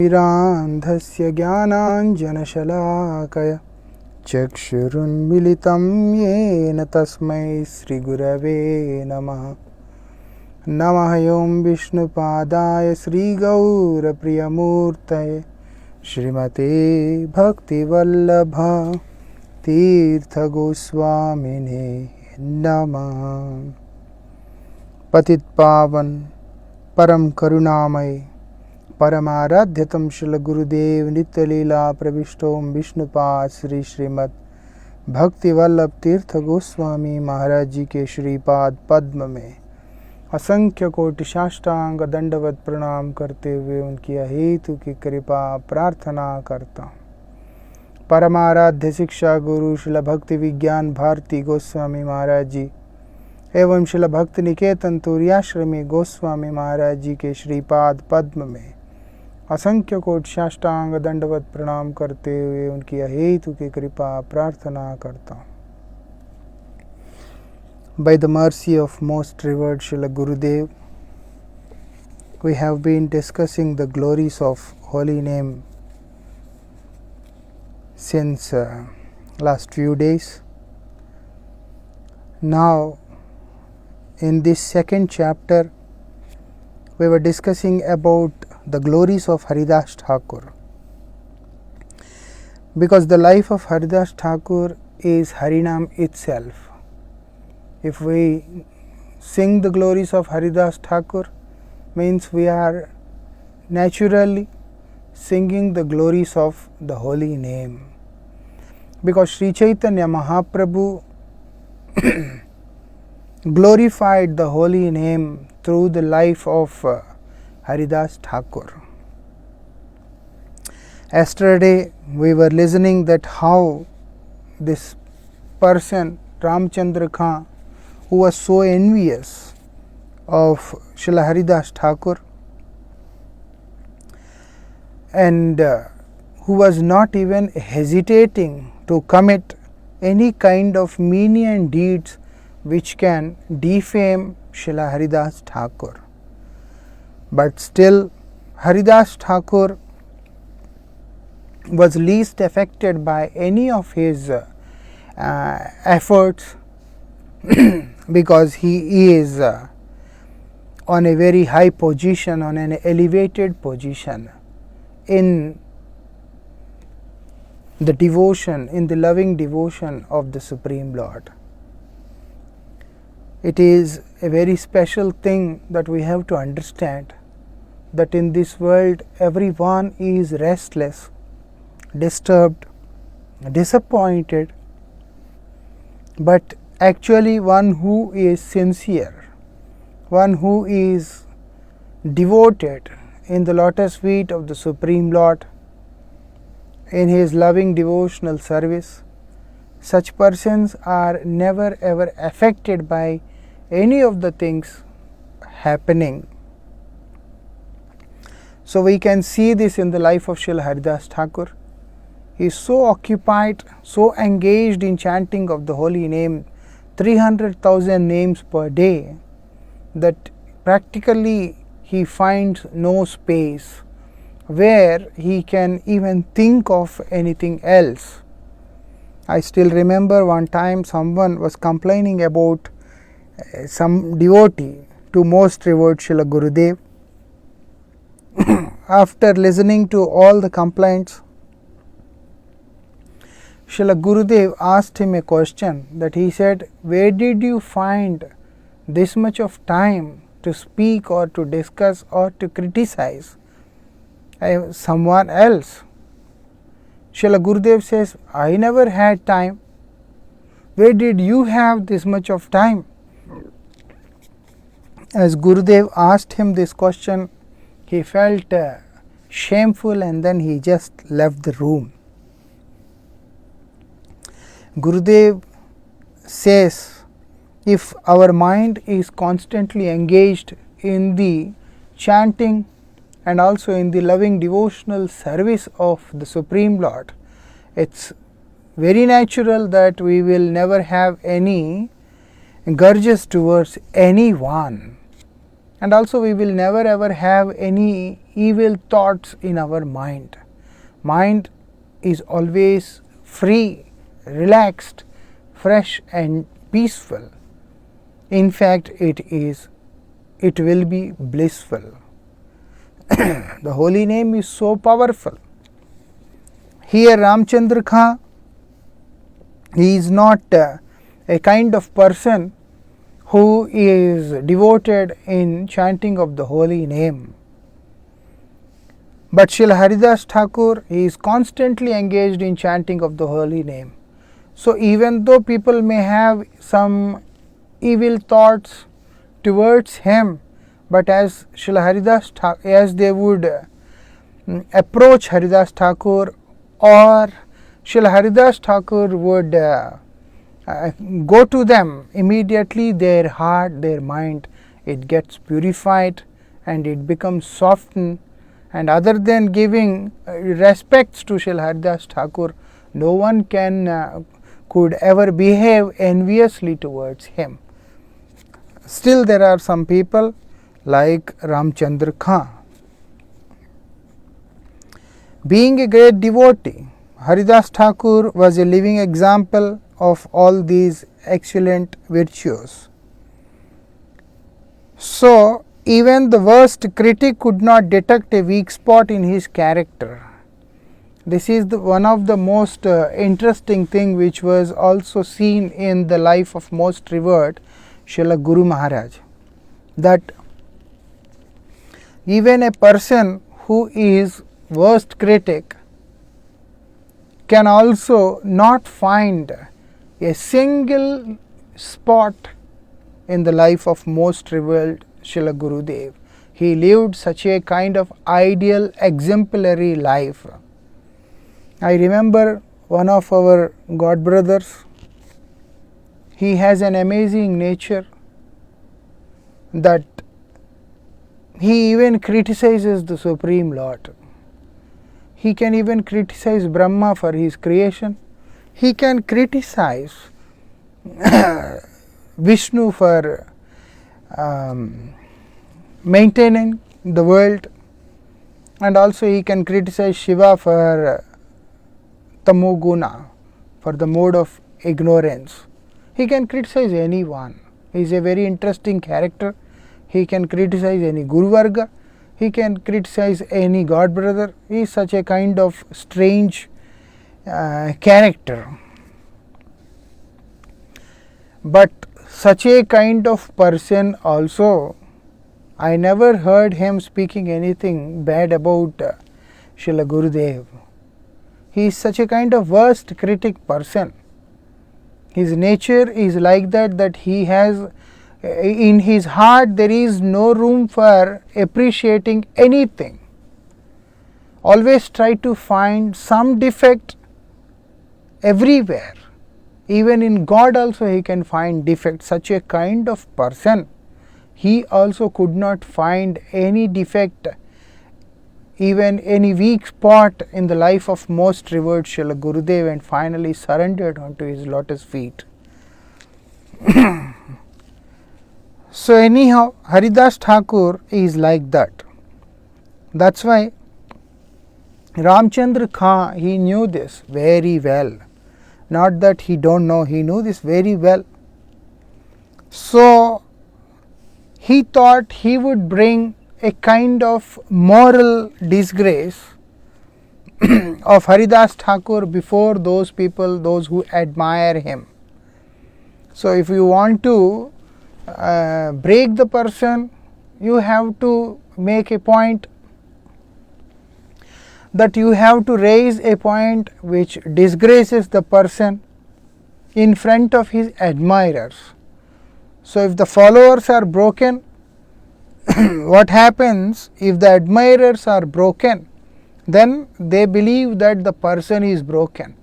तिमिरान्धस्य ज्ञानाञ्जनशलाकया चक्षुरुन्मिलितं येन तस्मै श्रीगुरवे नमः। नमः ॐ विष्णुपादाय श्रीगौरप्रियमूर्तये श्रीमते भक्तिवल्लभ तीर्थगोस्वामिने नमः। पतितपावन परम करुणामय परमाराध्यतम श्रील गुरुदेव नित्यलीला प्रविष्टोम विष्णुपाद श्री श्रीमद भक्तिवल्लभ तीर्थ गोस्वामी महाराज जी के श्रीपाद पद्म में असंख्य कोटि साष्टांग दंडवत प्रणाम करते हुए उनकी अहेतु की कृपा प्रार्थना करता हूँ। परमाराध्य शिक्षा गुरु श्रील भक्ति विज्ञान भारती गोस्वामी महाराज जी एवं श्रील भक्ति निकेतन तुर्याश्रमी गोस्वामी महाराज जी के श्रीपाद पद्म में असंख्य कोटि साष्टांग दंडवत प्रणाम करते हुए उनकी अहेतु की कृपा प्रार्थना करता हूँ। By the mercy of most revered Srila Gurudev, we have been discussing the glories of holy name since last few days. Now, in this second chapter, we were discussing about the glories of Haridas Thakur, because the life of Haridas Thakur is Harinam itself. If we sing the glories of Haridas Thakur, means we are naturally singing the glories of the holy name, because Sri Chaitanya Mahaprabhu glorified the holy name through the life of Haridas Thakur. Yesterday we were listening that how this person Ramchandra Khan, who was so envious of Srila Haridas Thakur and who was not even hesitating to commit any kind of menial deeds which can defame Srila Haridas Thakur. But still Haridas Thakur was least affected by any of his efforts because he is on a very high position, on an elevated position in the devotion, in the loving devotion of the Supreme Lord. It is a very special thing that we have to understand, that in this world everyone is restless, disturbed, disappointed, but actually one who is sincere, one who is devoted in the lotus feet of the Supreme Lord, in his loving devotional service, such persons are never ever affected by any of the things happening. So we can see this in the life of Srila Haridas Thakur. He is so occupied, so engaged in chanting of the holy name, 300,000 names per day, that practically he finds no space where he can even think of anything else. I still remember one time someone was complaining about some devotee to most revered Srila Gurudev. After listening to all the complaints, Srila Gurudev asked him a question, that he said, where did you find this much of time to speak or to discuss or to criticize someone else? Srila Gurudev says, I never had time. Where did you have this much of time? As Gurudev asked him this question, he felt shameful and then he just left the room. Gurudev says, if our mind is constantly engaged in the chanting and also in the loving devotional service of the Supreme Lord, it's very natural that we will never have any grudges towards anyone. And also we will never ever have any evil thoughts in our mind. Mind is always free, relaxed, fresh and peaceful. In fact, it will be blissful. The holy name is so powerful. Here Ramchandra Khan, he is not a kind of person who is devoted in chanting of the holy name. But Srila Haridas Thakur, he is constantly engaged in chanting of the holy name. So even though people may have some evil thoughts towards him, but as Srila Haridas Thakur, as they would approach Haridas Thakur, or Srila Haridas Thakur would go to them, immediately their heart, their mind, it gets purified and it becomes softened. And other than giving respects to Srila Haridas Thakur, no one could ever behave enviously towards him. Still there are some people like Ramchandra Khan. Being a great devotee, Haridas Thakur was a living example of all these excellent virtues. So, even the worst critic could not detect a weak spot in his character. This is one of the most interesting thing which was also seen in the life of most revered Srila Guru Maharaj, that even a person who is worst critic can also not find a single spot in the life of most revered Srila Gurudev. He lived such a kind of ideal, exemplary life. I remember one of our god brothers, he has an amazing nature that he even criticizes the Supreme Lord. He can even criticize Brahma for his creation. He can criticize Vishnu for maintaining the world, and also he can criticize Shiva for tamoguna, for the mode of ignorance. He can criticize anyone. He is a very interesting character. He can criticize any Guru Varga. He can criticize any god brother. He is such a kind of strange character. But such a kind of person also, I never heard him speaking anything bad about Srila Gurudev. He is such a kind of worst critic person. His nature is like that he has, in his heart there is no room for appreciating anything. Always try to find some defect everywhere. Even in God also he can find defect. Such a kind of person, he also could not find any defect, even any weak spot in the life of most revered Srila Gurudev, and finally surrendered onto his lotus feet. So anyhow, Haridas Thakur is like that. That's why Ramchandra Khan, he knew this very well. Not that he don't know, he knew this very well. So he thought he would bring a kind of moral disgrace of Haridas Thakur before those people, those who admire him. So if you want to break the person, you have to make a point, that you have to raise a point which disgraces the person in front of his admirers. So if the followers are broken, what happens if the admirers are broken? Then they believe that the person is broken.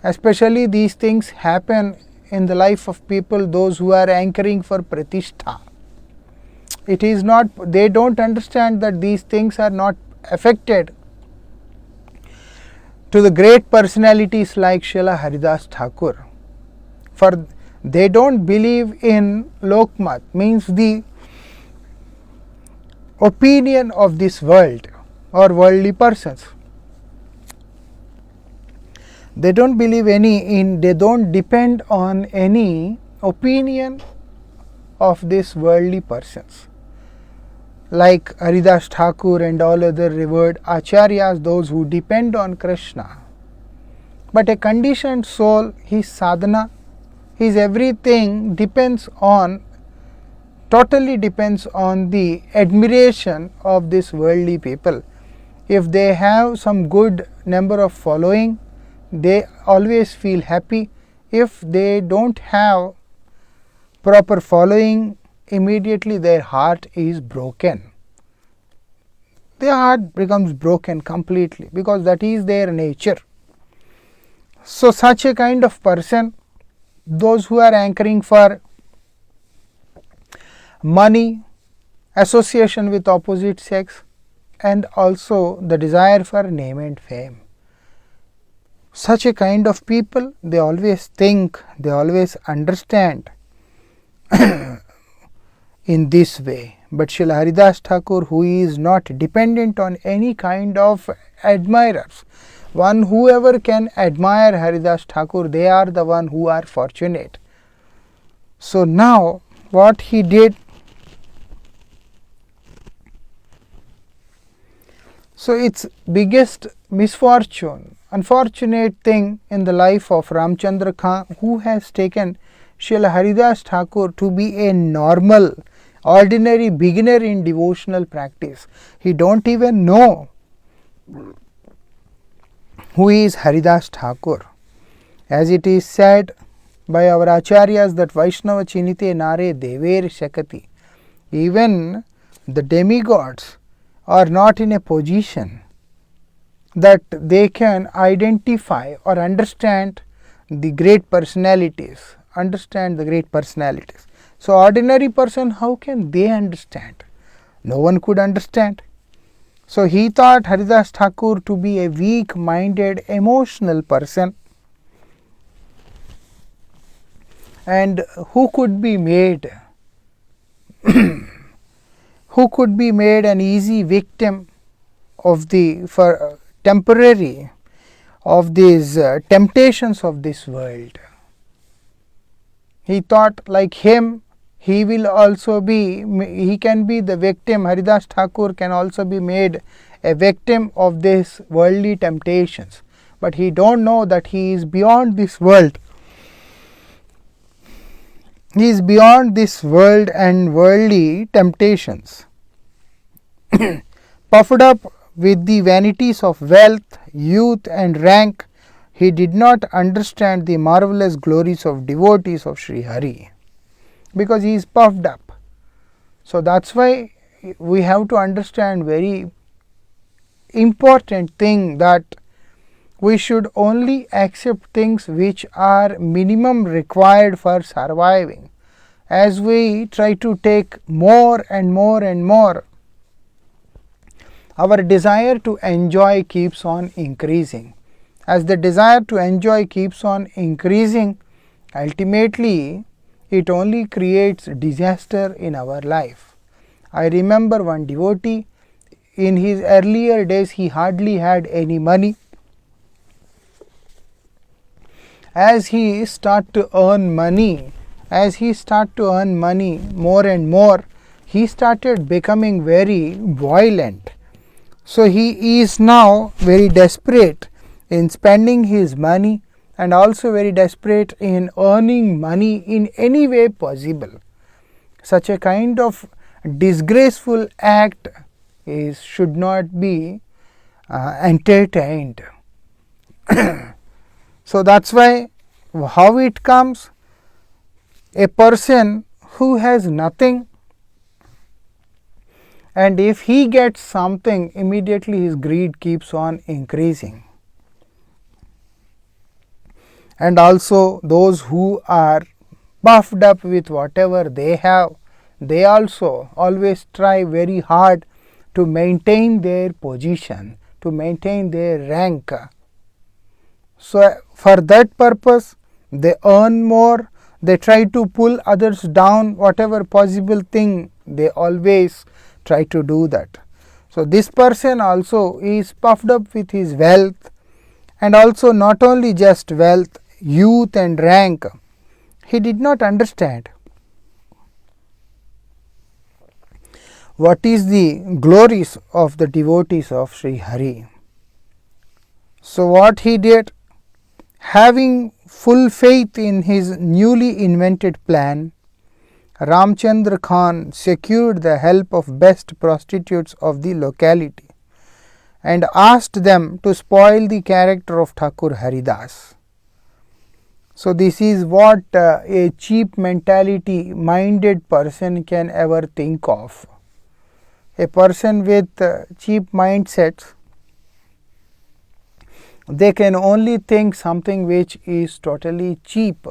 Especially these things happen in the life of people, those who are anchoring for pratishtha. It is not, they don't understand that these things are not affected to the great personalities like Srila Haridas Thakur. For they don't believe in Lokmat, means the opinion of this world or worldly persons. They don't believe they don't depend on any opinion of these worldly persons. Like Haridas Thakur and all other revered acharyas, those who depend on Krishna. But a conditioned soul, his sadhana, his everything totally depends on the admiration of these worldly people. If they have some good number of following, they always feel happy. If they don't have proper following, immediately their heart is broken. Their heart becomes broken completely, because that is their nature. So such a kind of person, those who are anchoring for money, association with opposite sex, and also the desire for name and fame, such a kind of people, they always think, they always understand in this way. But Srila Haridas Thakur, who is not dependent on any kind of admirers, whoever can admire Haridas Thakur, they are the one who are fortunate. So now what he did, so its biggest misfortune, unfortunate thing in the life of Ramchandra Khan, who has taken Srila Haridas Thakur to be a normal, ordinary beginner in devotional practice. He don't even know who is Haridas Thakur. As it is said by our acharyas that Vaishnava Chinite Nare Dever Shakati, even the demigods are not in a position that they can identify or understand the great personalities, So ordinary person, how can they understand? No one could understand. So he thought Haridas Thakur to be a weak-minded, emotional person, and who could be made an easy victim of temporary of these temptations of this world. He thought like him, he can be the victim. Haridas Thakur can also be made a victim of these worldly temptations. But he don't know that he is beyond this world. He is beyond this world and worldly temptations. Puffed up with the vanities of wealth, youth and rank, he did not understand the marvelous glories of devotees of Sri Hari, because he is puffed up. So that's why we have to understand very important thing, that we should only accept things which are minimum required for surviving. As we try to take more and more and more, our desire to enjoy keeps on increasing. As the desire to enjoy keeps on increasing, ultimately it only creates disaster in our life. I remember one devotee, in his earlier days he hardly had any money. As he started to earn money more and more, he started becoming very violent. So he is now very desperate in spending his money, and also very desperate in earning money in any way possible. Such a kind of disgraceful act should not be entertained. So that's why, how it comes, a person who has nothing, and if he gets something, immediately his greed keeps on increasing. And also those who are puffed up with whatever they have, they also always try very hard to maintain their position, to maintain their rank. So for that purpose, they earn more, they try to pull others down, whatever possible thing they always try to do that. So, this person also is puffed up with his wealth, and also not only just wealth, youth and rank. He did not understand what is the glories of the devotees of Sri Hari. So, what he did, having full faith in his newly invented plan, Ramchandra Khan secured the help of best prostitutes of the locality and asked them to spoil the character of Thakur Haridas. So, this is what a cheap mentality minded person can ever think of. A person with cheap mindsets, they can only think something which is totally cheap.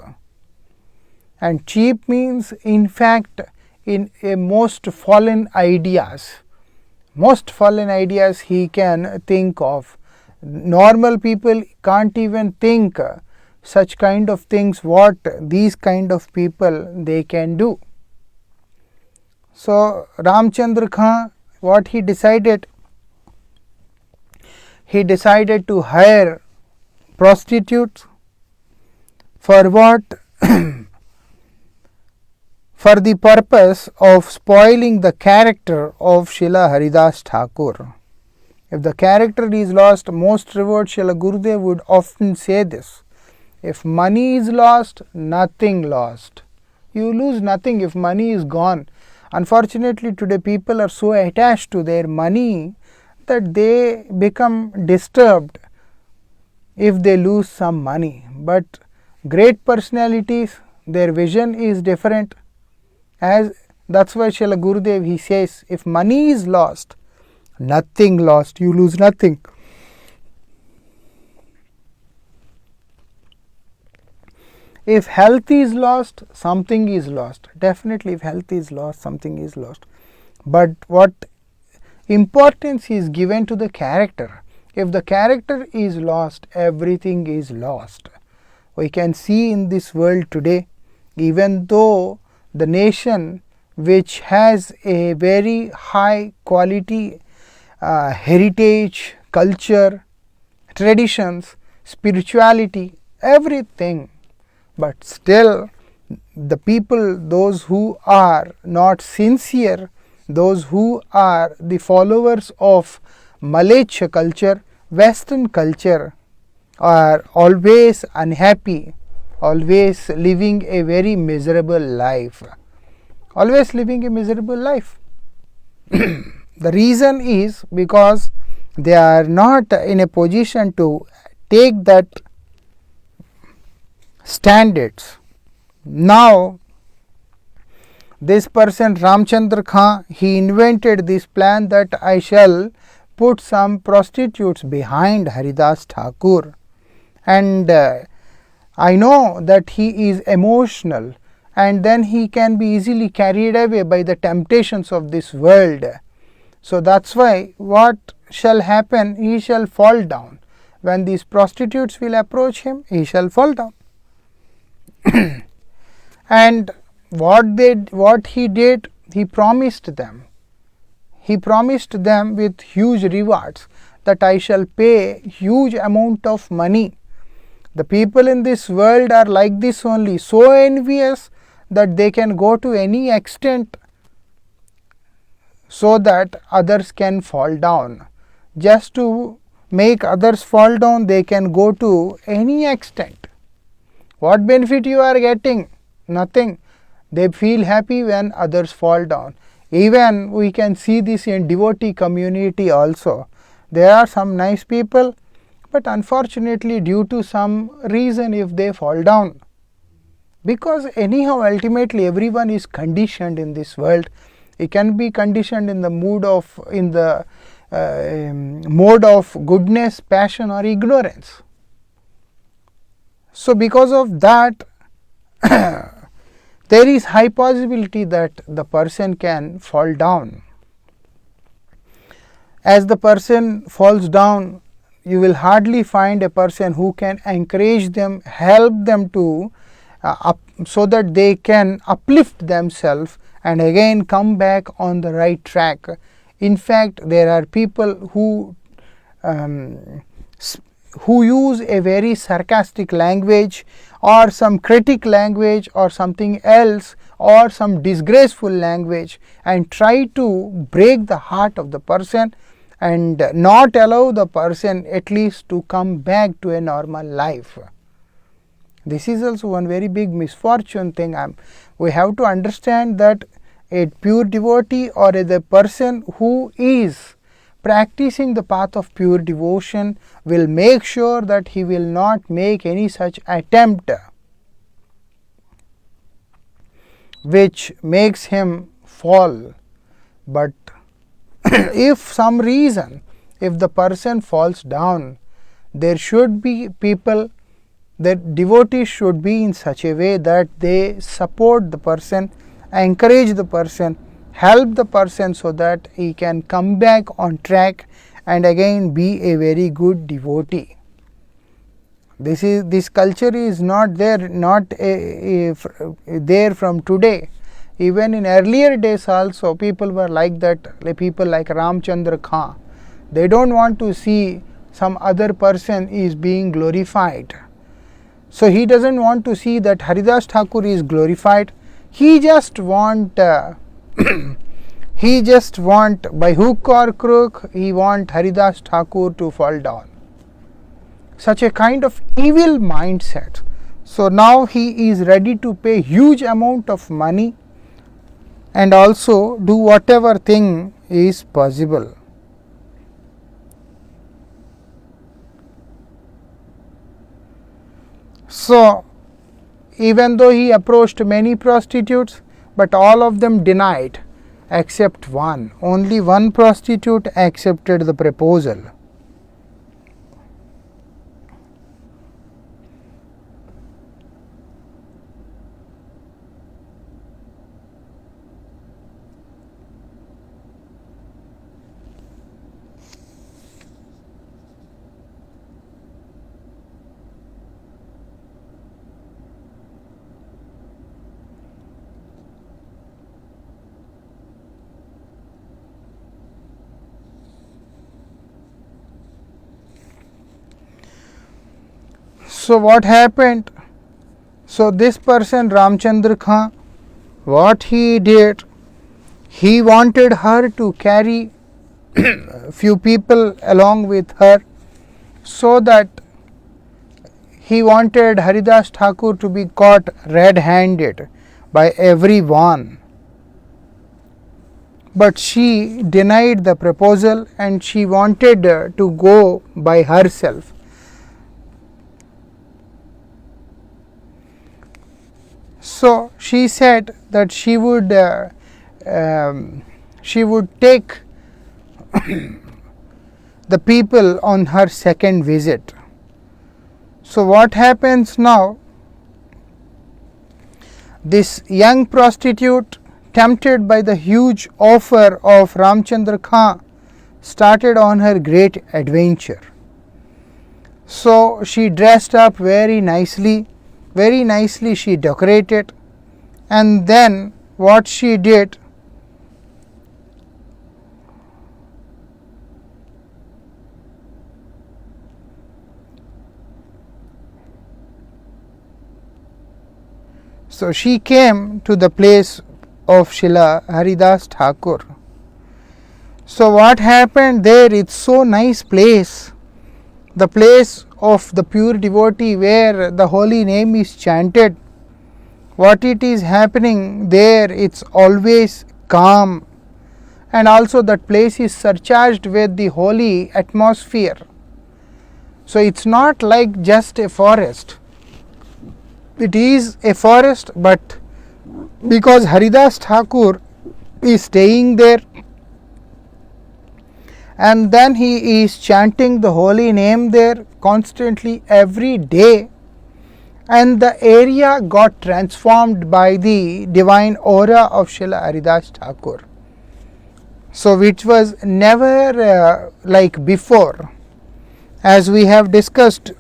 And cheap means, in fact, in a most fallen ideas he can think of. Normal people can't even think such kind of things what these kind of people they can do. So, Ramchandra Khan, what he decided to hire prostitutes for what? For the purpose of spoiling the character of Srila Haridas Thakur. If the character is lost, most revered Srila Gurudev would often say this: if money is lost, nothing lost. You lose nothing if money is gone. Unfortunately, today people are so attached to their money that they become disturbed if they lose some money. But great personalities, their vision is different. As that's why Srila Gurudev, he says, if money is lost, nothing lost, you lose nothing. If health is lost, something is lost. Definitely, if health is lost, something is lost. But what importance is given to the character? If the character is lost, everything is lost. We can see in this world today, even though the nation which has a very high quality heritage, culture, traditions, spirituality, everything, but still the people, those who are not sincere, those who are the followers of Malaysia culture, Western culture, are always unhappy, always living a very miserable life. Always living a miserable life. The reason is because they are not in a position to take that standards. Now, this person Ramchandra Khan, he invented this plan that I shall put some prostitutes behind Haridas Thakur, and I know that he is emotional, and then he can be easily carried away by the temptations of this world. So, that is why what shall happen, he shall fall down. When these prostitutes will approach him, he shall fall down. And what he did, he promised them. He promised them with huge rewards, that I shall pay huge amount of money. The people in this world are like this only, so envious that they can go to any extent so that others can fall down. Just to make others fall down, they can go to any extent. What benefit you are getting? Nothing. They feel happy when others fall down. Even we can see this in devotee community also. There are some nice people, but unfortunately due to some reason, if they fall down, because anyhow ultimately everyone is conditioned in this world. It can be conditioned in the mode of goodness, passion or ignorance. So, because of that there is high possibility that the person can fall down. As the person falls down, you will hardly find a person who can encourage them, help them to so that they can uplift themselves and again come back on the right track. In fact, there are people who use a very sarcastic language or some critic language or something else or some disgraceful language and try to break the heart of the person and not allow the person at least to come back to a normal life. This is also one very big misfortune thing. We have to understand that a pure devotee or the person who is practicing the path of pure devotion will make sure that he will not make any such attempt which makes him fall. But if some reason, if the person falls down, there should be people, the devotees should be in such a way that they support the person, encourage the person, help the person so that he can come back on track and again be a very good devotee. This culture is not there, there from today. Even in earlier days also people were like that, like people like Ramchandra Khan. They don't want to see some other person is being glorified. So he doesn't want to see that Haridas Thakur is glorified. He just want by hook or crook, he want Haridas Thakur to fall down. Such a kind of evil mindset. So now he is ready to pay huge amount of money and also do whatever thing is possible. So even though he approached many prostitutes, but all of them denied except one. Only one prostitute accepted the proposal. So what happened? So this person Ramchandra Khan, what he did, he wanted her to carry few people along with her, so that he wanted Haridas Thakur to be caught red-handed by everyone. But she denied the proposal and she wanted to go by herself. So she said that she would take the people on her second visit. So what happens now? This young prostitute, tempted by the huge offer of Ramchandra Khan, started on her great adventure. So she dressed up very nicely she decorated, and then what she did, so she came to the place of Srila Haridas Thakur. So what happened there? It's so nice place, the place of the pure devotee where the holy name is chanted. What it is happening there, it's always calm, and also that place is surcharged with the holy atmosphere. So it's not like just a forest. It is a forest, but because Haridas Thakur is staying there and then he is chanting the holy name there constantly every day, and the area got transformed by the divine aura of Srila Haridas Thakur. So which was never like before. As we have discussed,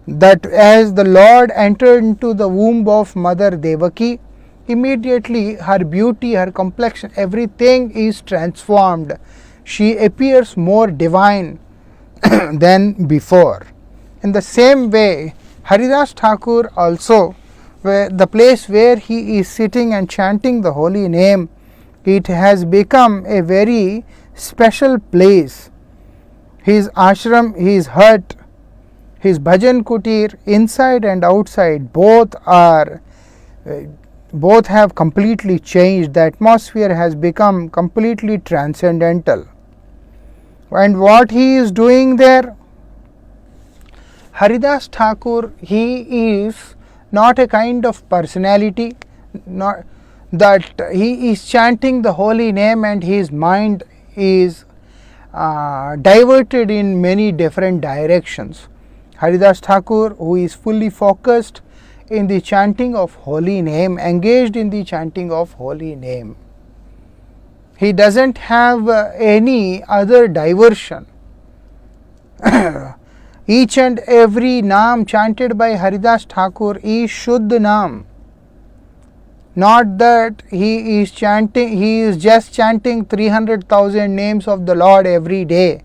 that as the Lord entered into the womb of Mother Devaki, immediately her beauty, her complexion, everything is transformed. She appears more divine than before. In the same way, Haridas Thakur also, where the place where he is sitting and chanting the holy name, it has become a very special place. His ashram, his hut, his bhajan kutir, inside and outside, both have completely changed. The atmosphere has become completely transcendental. And what he is doing there? Haridas Thakur, he is not a kind of personality, not that he is chanting the holy name and his mind is diverted in many different directions. Haridas Thakur, who is fully focused in the chanting of holy name, engaged in the chanting of holy name. He doesn't have any other diversion. Each and every Naam chanted by Haridas Thakur is Shuddha Naam. Not that he is just chanting 300,000 names of the Lord every day,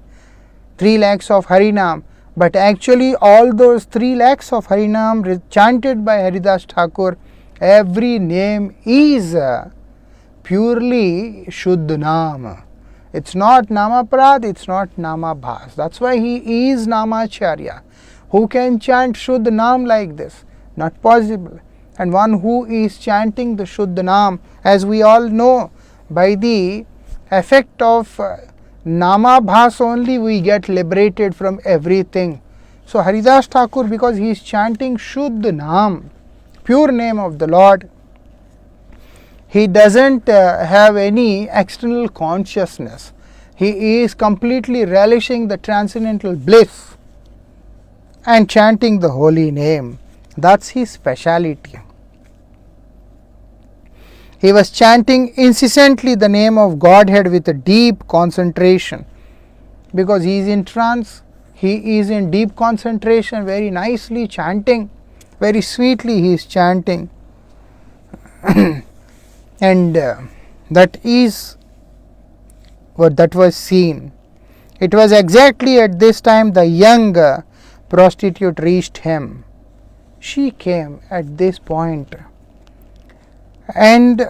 3 lakhs of Harinam, but actually all those 3 lakhs of Harinam chanted by Haridas Thakur, every name is purely Shuddha Naam. It's not Namaprad, it's not Namabhas. That's why he is Namacharya. Who can chant Shuddha Naam like this? Not possible. And one who is chanting the Shuddha Naam, as we all know, by the effect of Namabhas only we get liberated from everything. So Haridas Thakur, because he is chanting Shuddha Naam, pure name of the Lord, he doesn't have any external consciousness. He is completely relishing the transcendental bliss and chanting the holy name. That's his speciality. He was chanting incessantly the name of Godhead with a deep concentration. Because he is in trance, he is in deep concentration, very nicely chanting, very sweetly he is chanting. And that is what that was seen. It was exactly at this time the young prostitute reached him. She came at this point, and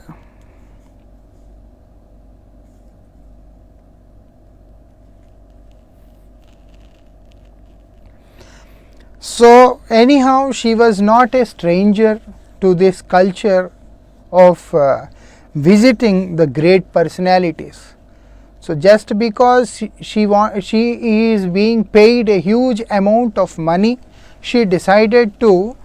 so anyhow she was not a stranger to this culture of visiting the great personalities. So just because she is being paid a huge amount of money, she decided to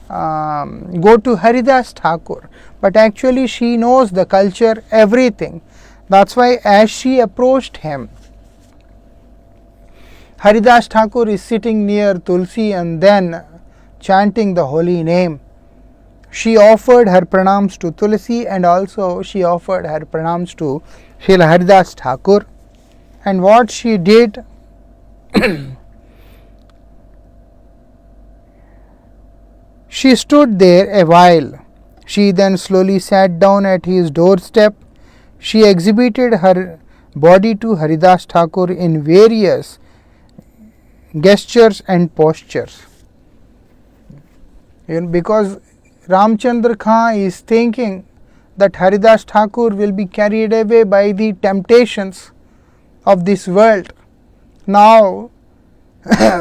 go to Haridas Thakur. But actually she knows the culture, everything. That's why as she approached him, Haridas Thakur is sitting near Tulsi and then chanting the holy name. She offered her pranams to Tulsi and also she offered her pranams to Srila Haridas Thakur. And what she did, she stood there a while. She then slowly sat down at his doorstep. She exhibited her body to Haridas Thakur in various gestures and postures. Because Ramchandra Khan is thinking that Haridas Thakur will be carried away by the temptations of this world. Now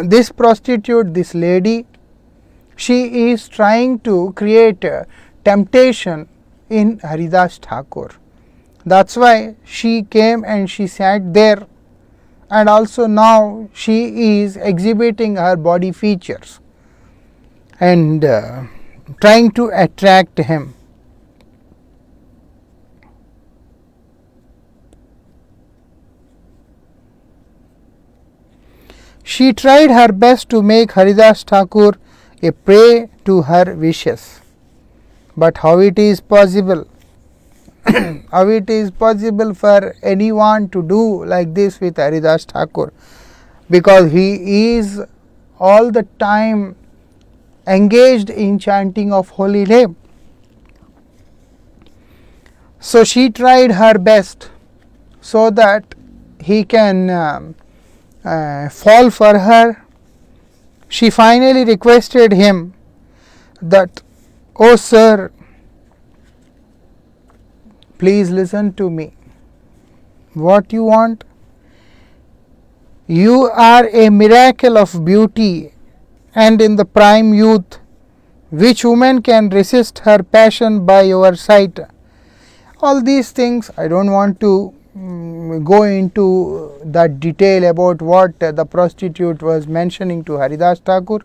this prostitute, this lady, she is trying to create a temptation in Haridas Thakur. That's why she came and she sat there, and also now she is exhibiting her body features and trying to attract him. She tried her best to make Haridas Thakur a prey to her wishes. But how it is possible? How it is possible for anyone to do like this with Haridas Thakur? Because he is all the time engaged in chanting of holy name. So she tried her best so that he can fall for her. She finally requested him that, "Oh sir, please listen to me. What you want? You are a miracle of beauty and in the prime youth. Which woman can resist her passion by your sight?" All these things I don't want to go into that detail about what the prostitute was mentioning to Haridas Thakur,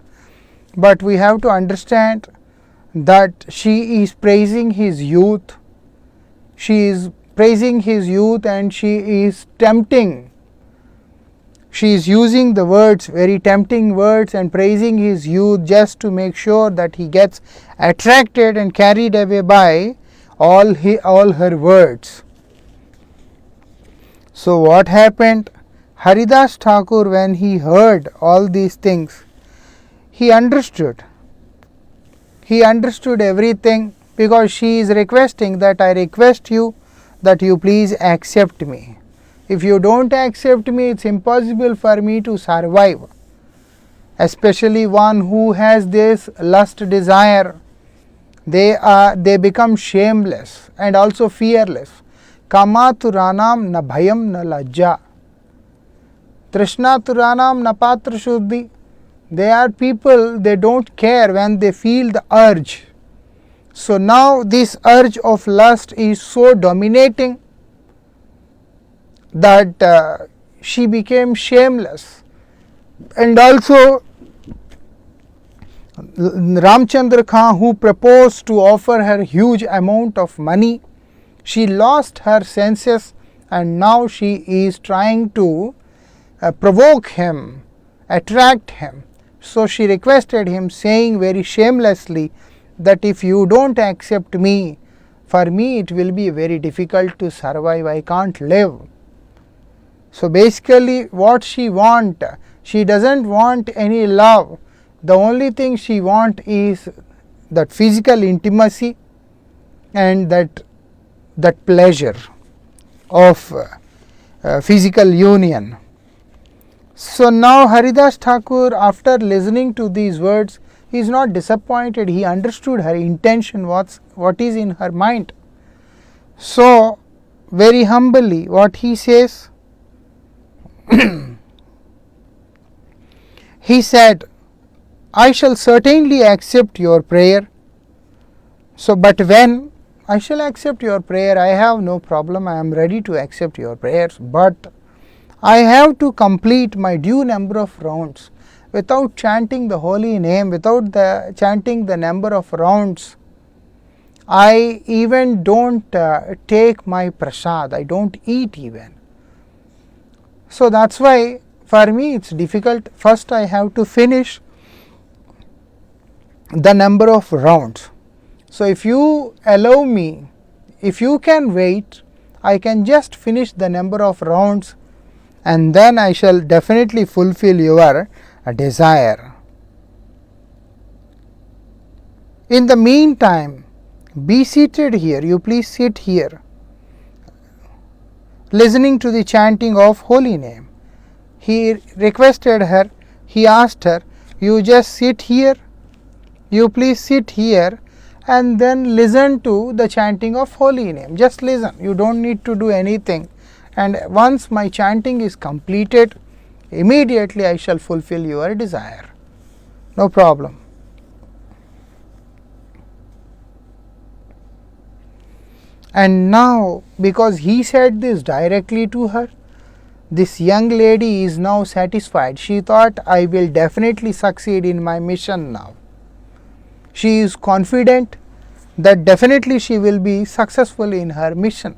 but we have to understand that she is praising his youth. She is praising his youth and she is tempting. She is using the words, very tempting words, and praising his youth just to make sure that he gets attracted and carried away by all her words. So what happened? Haridas Thakur, when he heard all these things, he understood. He understood everything, because she is requesting that I request you that you please accept me. If you don't accept me, it's impossible for me to survive. Especially one who has this lust desire, they become shameless and also fearless. Kamaturanam na bhayam na lajja, Trishnaturanam na patra shuddhi. They are people, they don't care when they feel the urge. So now this urge of lust is so dominating that she became shameless. And also Ramchandra Khan, who proposed to offer her huge amount of money, she lost her senses and now she is trying to provoke him, attract him. So she requested him, saying very shamelessly that if you don't accept me, for me it will be very difficult to survive, I can't live. So basically what she want, she doesn't want any love. The only thing she want is that physical intimacy and that pleasure of physical union. So now Haridas Thakur, after listening to these words, he is not disappointed. He understood her intention, what is in her mind. So very humbly what he says, he said, I shall certainly accept your prayer. So but when I shall accept your prayer, I have no problem, I am ready to accept your prayers, but I have to complete my due number of rounds. Without chanting the holy name, without chanting the number of rounds, I even don't take my prasad, I don't eat even. So that's why for me it's difficult. First I have to finish the number of rounds. So if you allow me, if you can wait, I can just finish the number of rounds and then I shall definitely fulfill your desire. In the meantime, be seated here, you please sit here, listening to the chanting of holy name. He requested her, he asked her, you just sit here, you please sit here and then listen to the chanting of holy name. Just listen, you don't need to do anything. And once my chanting is completed, immediately I shall fulfill your desire. No problem. And now, because he said this directly to her, this young lady is now satisfied. She thought, I will definitely succeed in my mission now. She is confident that definitely she will be successful in her mission.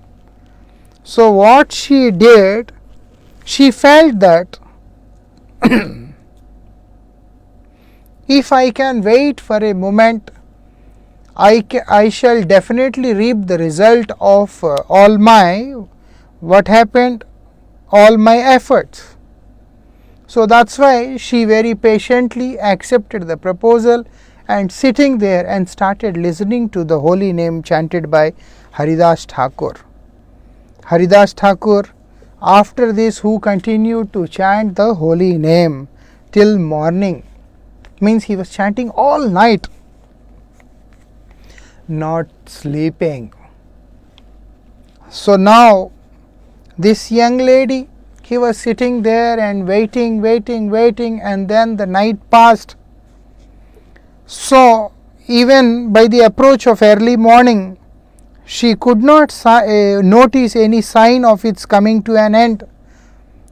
So what she did, she felt that if I can wait for a moment, I shall definitely reap the result of all my, what happened, all my efforts. So that's why she very patiently accepted the proposal and sitting there and started listening to the holy name chanted by Haridas Thakur. Haridas Thakur, after this, who continued to chant the holy name till morning, means he was chanting all night, not sleeping. So now this young lady, he was sitting there and waiting, and then the night passed. So even by the approach of early morning, she could not notice any sign of its coming to an end.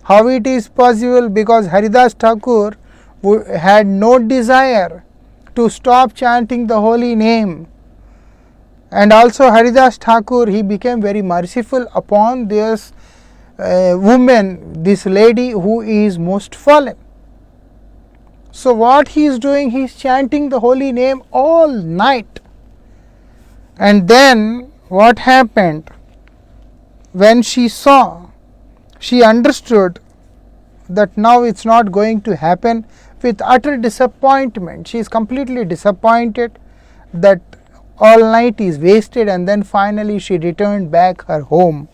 How it is possible? Because Haridas Thakur had no desire to stop chanting the holy name. And also Haridas Thakur, he became very merciful upon this woman, this lady who is most fallen. So what he is doing, he is chanting the holy name all night. And then what happened? When she saw, she understood that now it's not going to happen. With utter disappointment, she is completely disappointed that all night is wasted, and then finally she returned back her home.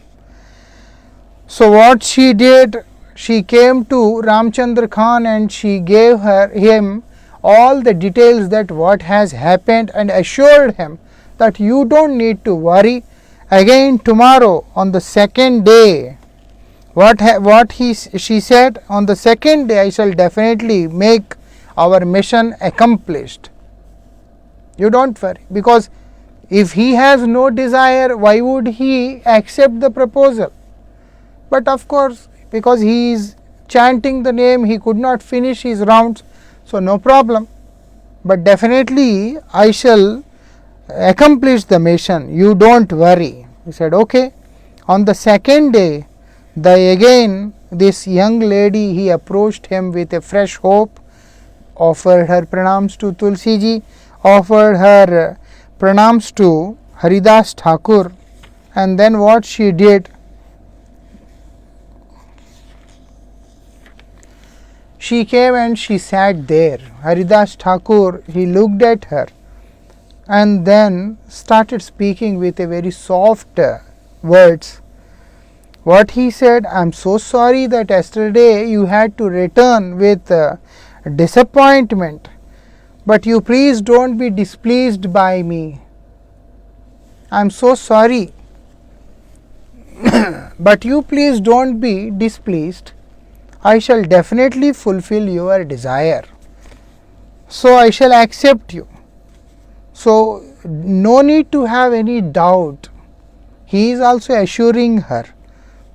So what she did, she came to Ramchandra Khan and she gave him all the details that what has happened, and assured him that you don't need to worry. Again tomorrow on the second day, she said, on the second day I shall definitely make our mission accomplished. You don't worry, because if he has no desire, why would he accept the proposal? But of course, because he is chanting the name, he could not finish his rounds, so no problem. But definitely I shall accomplish the mission, you don't worry. He said, okay. On the second day, this young lady, he approached him with a fresh hope, offered her pranams to Tulsi ji, offered her pranams to Haridas Thakur, and then what she did, she came and she sat there. Haridas Thakur, he looked at her and then started speaking with a very soft words. What he said, I am so sorry that yesterday you had to return with disappointment, but you please don't be displeased by me. I am so sorry, but you please don't be displeased. I shall definitely fulfill your desire. So I shall accept you. So no need to have any doubt. He is also assuring her.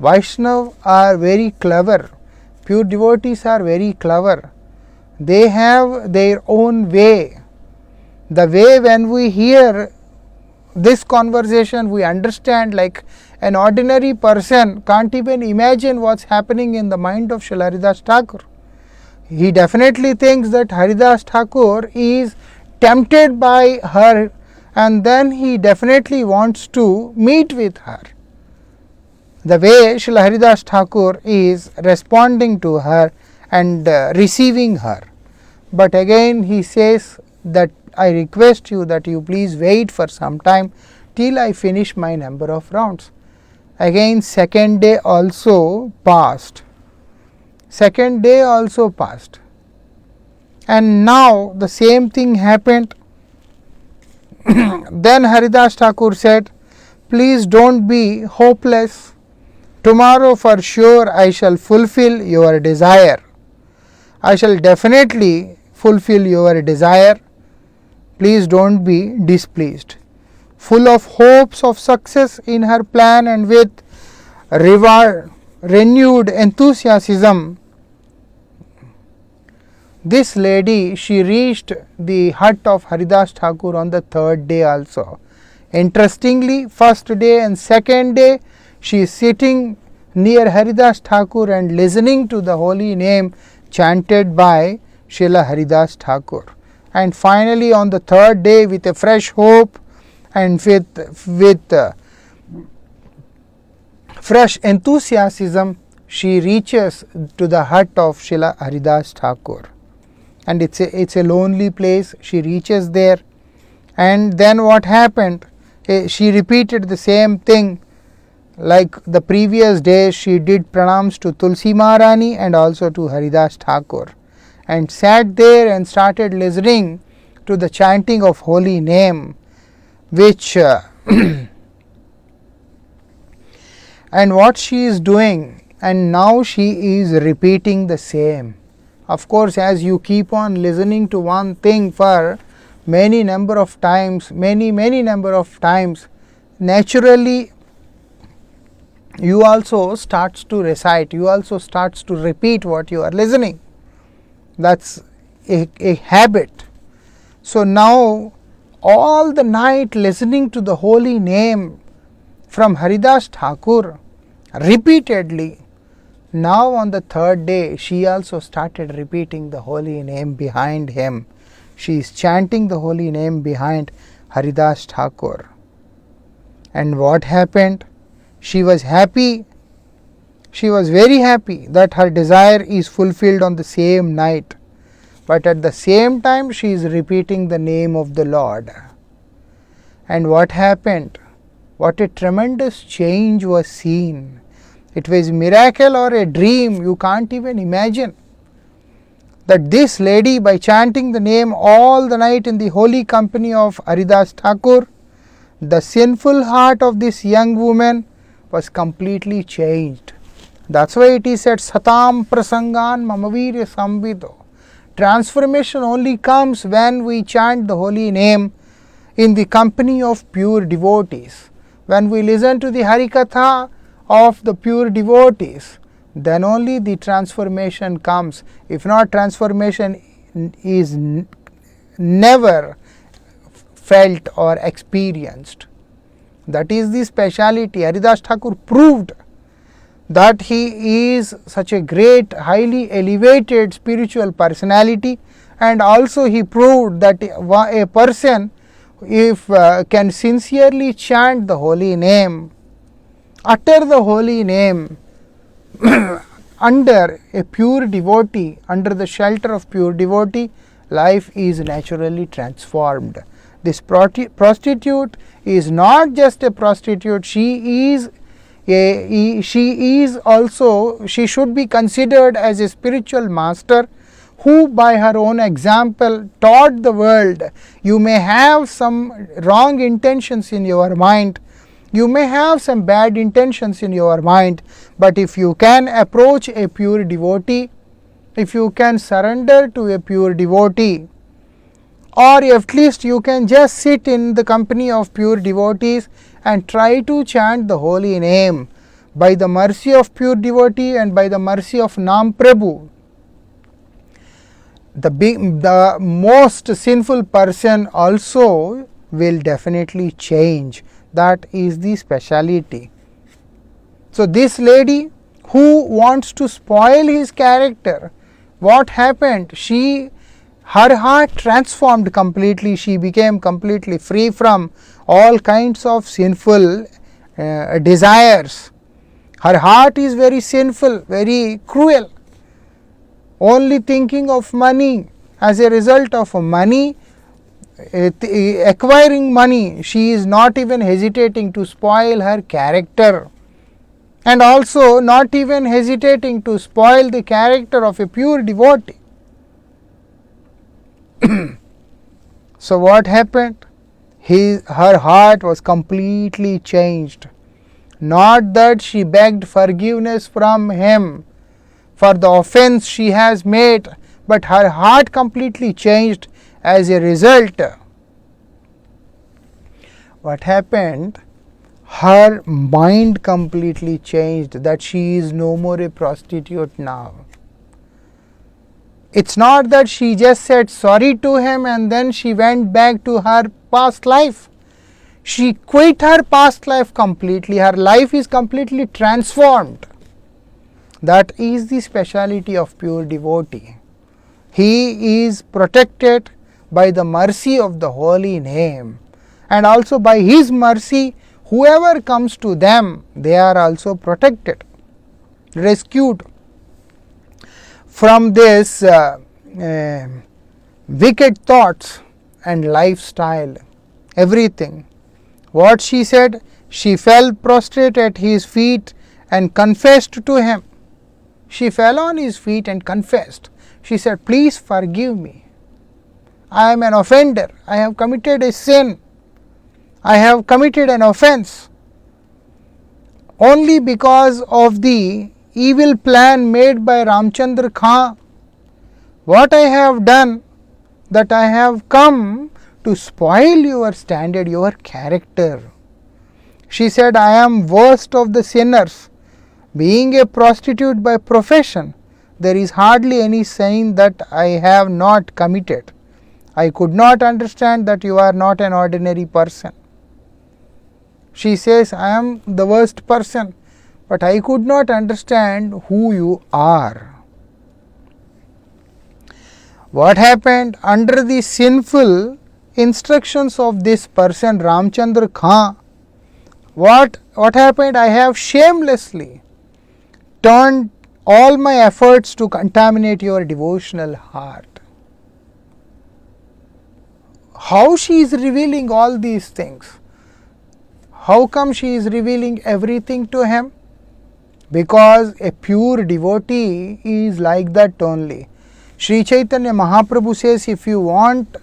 Vaishnavas are very clever. Pure devotees are very clever. They have their own way. The way when we hear this conversation, we understand, like an ordinary person can't even imagine what's happening in the mind of Srila Haridas Thakur. He definitely thinks that Haridas Thakur is tempted by her, and then he definitely wants to meet with her. The way Srila Haridas Thakur is responding to her and receiving her. But again he says that I request you that you please wait for some time till I finish my number of rounds. Again second day also passed. Second day also passed. And now the same thing happened. Then Haridas Thakur said, please don't be hopeless. Tomorrow for sure I shall fulfill your desire. I shall definitely fulfill your desire. Please don't be displeased. Full of hopes of success in her plan and with renewed enthusiasm, this lady, she reached the hut of Haridas Thakur on the third day also. Interestingly, first day and second day, she is sitting near Haridas Thakur and listening to the holy name chanted by Srila Haridas Thakur. And finally on the third day, with a fresh hope and with fresh enthusiasm, she reaches to the hut of Srila Haridas Thakur. and it's a lonely place. She reaches there, and then what happened? She repeated the same thing. Like the previous day, she did pranams to Tulsi Maharani and also to Haridas Thakur, and sat there and started listening to the chanting of holy name, which and what she is doing, and now she is repeating the same. Of course, as you keep on listening to one thing for many number of times, many number of times, naturally you also starts to recite, you also starts to repeat what you are listening. That's a habit. So now all the night listening to the holy name from Haridas Thakur repeatedly. Now on the third day, she also started repeating the holy name behind him. She is chanting the holy name behind Haridas Thakur. And what happened? She was happy. She was very happy that her desire is fulfilled on the same night. But at the same time, she is repeating the name of the Lord. And what happened? What a tremendous change was seen. It was a miracle or a dream, you can't even imagine. That this lady, by chanting the name all the night in the holy company of Haridas Thakur, the sinful heart of this young woman was completely changed. That's why it is said, Satam prasangan mamavirya samvido. Transformation only comes when we chant the holy name in the company of pure devotees. When we listen to the Harikatha of the pure devotees, then only the transformation comes. If not, transformation is never felt or experienced. That is the speciality. Haridas Thakur proved that he is such a great, highly elevated spiritual personality, and also he proved that a person, if can sincerely chant the holy name, utter the holy name under a pure devotee, under the shelter of pure devotee, life is naturally transformed. This prostitute is not just a prostitute, she should be considered as a spiritual master who by her own example taught the world. You may have some wrong intentions in your mind, you may have some bad intentions in your mind, but if you can approach a pure devotee, if you can surrender to a pure devotee, or at least you can just sit in the company of pure devotees and try to chant the holy name, by the mercy of pure devotee and by the mercy of Nam Prabhu, the most sinful person also will definitely change. That is the speciality. So this lady who wants to spoil his character, what happened? Her heart transformed completely. She became completely free from all kinds of sinful desires. Her heart is very sinful, very cruel, only thinking of money. As a result of money, acquiring money, she is not even hesitating to spoil her character, and also not even hesitating to spoil the character of a pure devotee. So what happened? Her heart was completely changed. Not that she begged forgiveness from him for the offense she has made, but her heart completely changed. As a result, what happened? Her mind completely changed, that she is no more a prostitute now. It's not that she just said sorry to him and then she went back to her past life. She quit her past life completely. Her life is completely transformed. That is the speciality of pure devotee. He is protected by the mercy of the holy name, and also by his mercy, whoever comes to them, they are also protected, rescued from this wicked thoughts and lifestyle, everything. What she said? She fell prostrate at his feet and confessed to him. She fell on his feet and confessed. She said, please forgive me. I am an offender. I have committed a sin. I have committed an offense. Only because of the evil plan made by Ramchandra Khan. What I have done, that I have come to spoil your standard, your character. She said, I am worst of the sinners. Being a prostitute by profession, there is hardly any sin that I have not committed. I could not understand that you are not an ordinary person. She says, I am the worst person, but I could not understand who you are. What happened? Under the sinful instructions of this person, Ramchandra Khan, what happened? I have shamelessly turned all my efforts to contaminate your devotional heart. How she is revealing all these things? How come she is revealing everything to him? Because a pure devotee is like that only. Sri Chaitanya Mahaprabhu says, if you want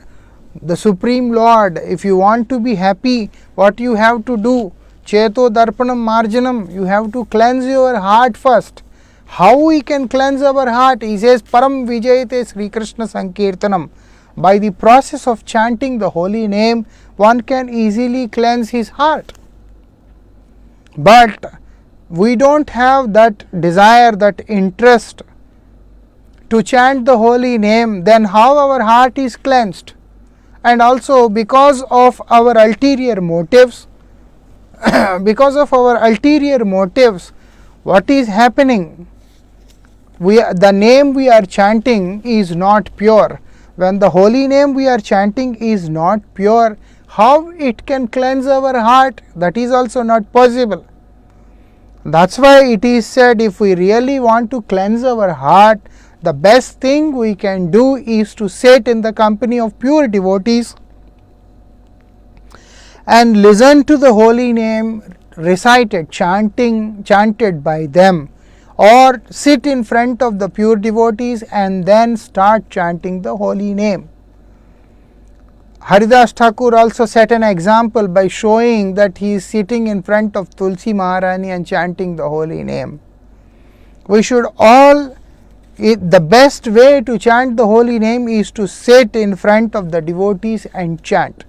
the Supreme Lord, if you want to be happy, what you have to do? Cheto Darpanam Marjanam, you have to cleanse your heart first. How we can cleanse our heart? He says, Param Vijayate Sri Krishna Sankirtanam. By the process of chanting the holy name, one can easily cleanse his heart. But we don't have that desire, that interest to chant the holy name, then how our heart is cleansed? And also because of our ulterior motives, what is happening? The name we are chanting is not pure. When the holy name we are chanting is not pure, how it can cleanse our heart? That is also not possible. That's why it is said, if we really want to cleanse our heart, the best thing we can do is to sit in the company of pure devotees and listen to the holy name recited, chanted by them, or sit in front of the pure devotees and then start chanting the holy name. Haridas Thakur also set an example by showing that he is sitting in front of Tulsi Maharani and chanting the holy name. We should all, the best way to chant the holy name is to sit in front of the devotees and chant.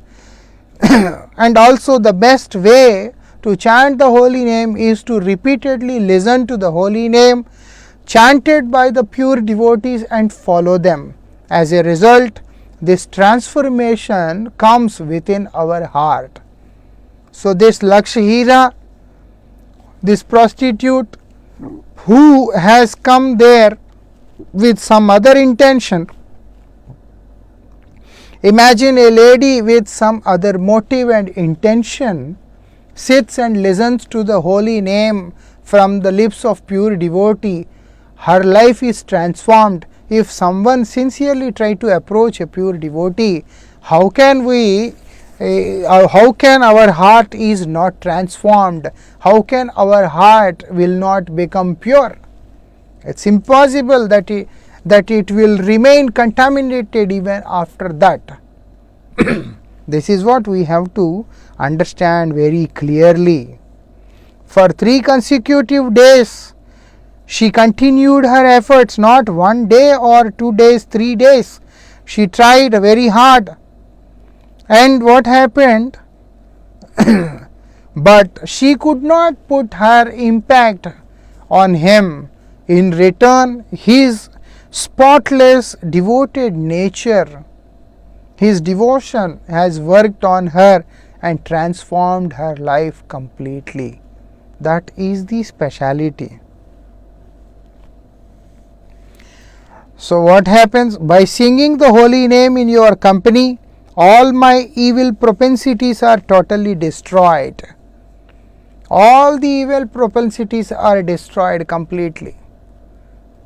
And also the best way to chant the holy name is to repeatedly listen to the holy name chanted by the pure devotees and follow them. As a result, this transformation comes within our heart. So this Lakshahira, this prostitute who has come there with some other intention, imagine a lady with some other motive and intention sits and listens to the holy name from the lips of pure devotee. Her life is transformed. If someone sincerely try to approach a pure devotee, how can our heart is not transformed? How can our heart will not become pure? It's impossible that it will remain contaminated even after that. This is what we have to understand very clearly. For 3 consecutive days, she continued her efforts, not 1 day or 2 days, 3 days. She tried very hard. And what happened? But she could not put her impact on him. In return, his spotless, devoted nature, his devotion has worked on her and transformed her life completely. That is the speciality. So what happens? By singing the holy name in your company, all my evil propensities are totally destroyed. All the evil propensities are destroyed completely.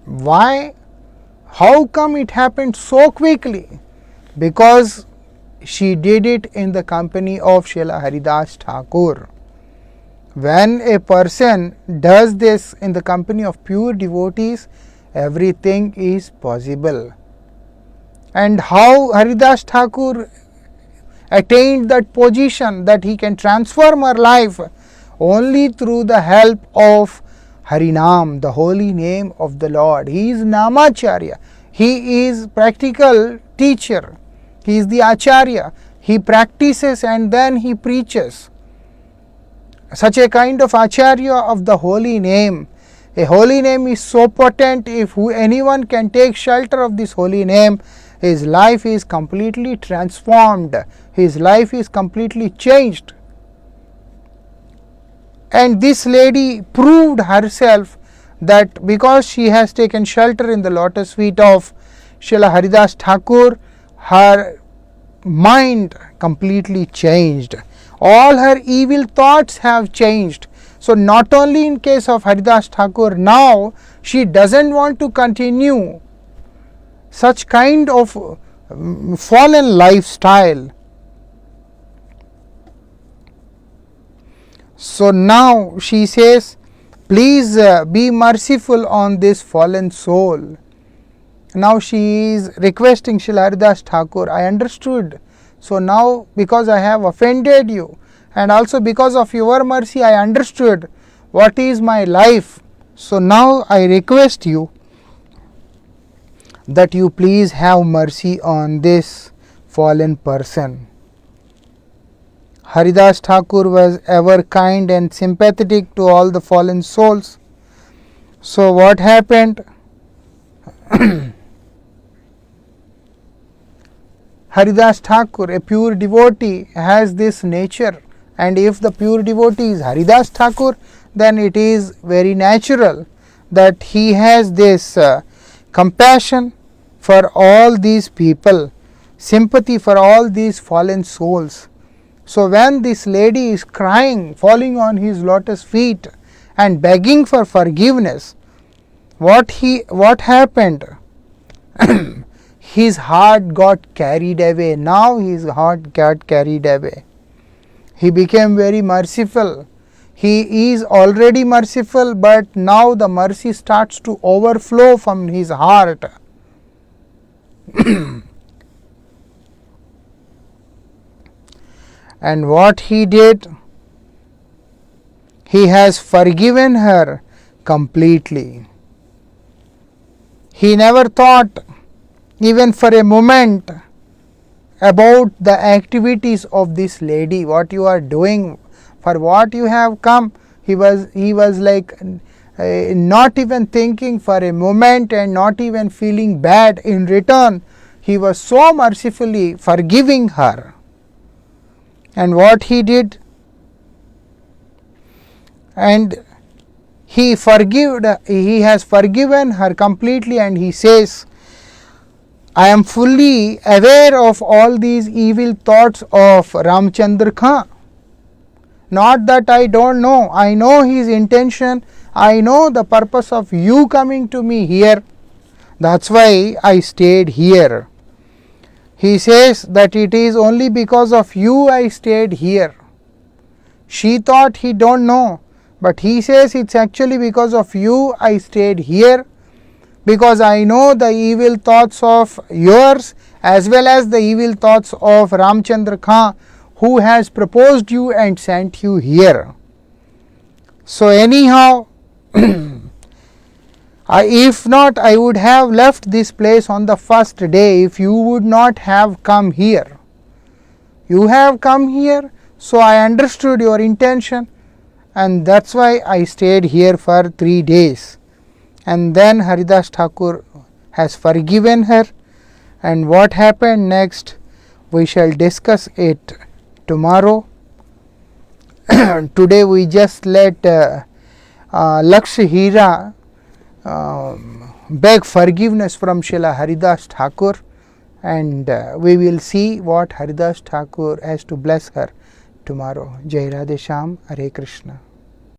Why? How come it happened so quickly? because she did it in the company of Srila Haridas Thakur. When a person does this in the company of pure devotees, everything is possible. And how Haridas Thakur attained that position that he can transform her life? Only through the help of Harinam, the holy name of the Lord. He is Namacharya. He is practical teacher. He is the Acharya. He practices and then he preaches. Such a kind of Acharya of the holy name. A holy name is so potent, if anyone can take shelter of this holy name, his life is completely transformed. His life is completely changed. And this lady proved herself that because she has taken shelter in the lotus feet of Srila Haridas Thakur, her mind completely changed. All her evil thoughts have changed. So not only in case of Haridas Thakur, now she doesn't want to continue such kind of fallen lifestyle. So now she says, please be merciful on this fallen soul. Now she is requesting Srila Haridas Thakur, I understood. So now because I have offended you and also because of your mercy I understood what is my life. So now I request you that you please have mercy on this fallen person. Haridas Thakur was ever kind and sympathetic to all the fallen souls. So what happened? Haridas Thakur, a pure devotee, has this nature, and if the pure devotee is Haridas Thakur, then it is very natural that he has this compassion for all these people, sympathy for all these fallen souls. So when this lady is crying, falling on his lotus feet and begging for forgiveness, what happened? His heart got carried away. Now his heart got carried away. He became very merciful. He is already merciful, but now the mercy starts to overflow from his heart. And what he did? He has forgiven her completely. He never thought even for a moment about the activities of this lady, what you are doing, for what you have come. He was like not even thinking for a moment and not even feeling bad in return. He was so mercifully forgiving her. And what he did? And he has forgiven her completely, and he says, I am fully aware of all these evil thoughts of Ramchandra Khan. Not that I don't know. I know his intention. I know the purpose of you coming to me here. That's why I stayed here. He says that it is only because of you I stayed here. She thought he don't know, but he says it's actually because of you I stayed here, because I know the evil thoughts of yours as well as the evil thoughts of Ramchandra Khan, who has proposed you and sent you here. So anyhow, if not, I would have left this place on the first day if you would not have come here. You have come here, so I understood your intention, and that's why I stayed here for 3 days. And then Haridas Thakur has forgiven her, and what happened next we shall discuss it tomorrow. Today we just let Lakshya Hira beg forgiveness from Srila Haridas Thakur, and we will see what Haridas Thakur has to bless her tomorrow. Jai Radhe Shyam, Hare Krishna.